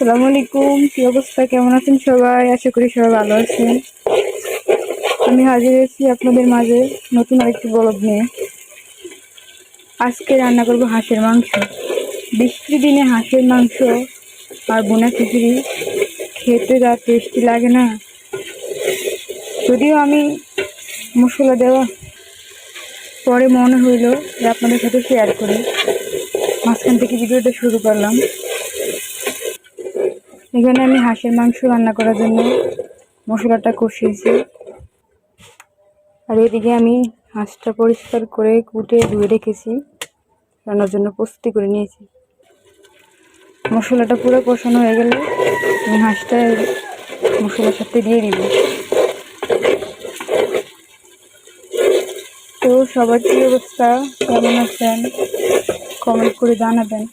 আসসালামু আলাইকুম, কি অবস্থা, কেমন আছেন সবাই? আশা করি সবাই ভালো আছেন। আমি হাজির হয়েছি আপনাদের মাঝে নতুন আরেকটি ব্লগ নিয়ে। আজকে রান্না করব হাঁসের মাংস। বৃষ্টির দিনে হাঁসের মাংস আর বোনা খিচুড়ি খেতে যা টেস্টি লাগে না। যদিও আমি মশলা দেওয়া পরে মনে হইলো যে আপনাদের সাথে শেয়ার করি, মাঝখান থেকে ভিডিওটা শুরু করলাম। এখানে আমি হাঁসের মাংস রান্না করার জন্য মশলাটা কষিয়েছি, আর এদিকে আমি হাঁসটা পরিষ্কার করে কুটে ধুয়ে রেখেছি, রান্নার জন্য প্রস্তুতি করে নিয়েছি। মশলাটা পুরো কষানো হয়ে গেলে আমি হাঁসটা মশলার সাথে দিয়ে দিব। তো সবার কি অবস্থা, কেমন আছেন কমেন্ট করে জানাবেন।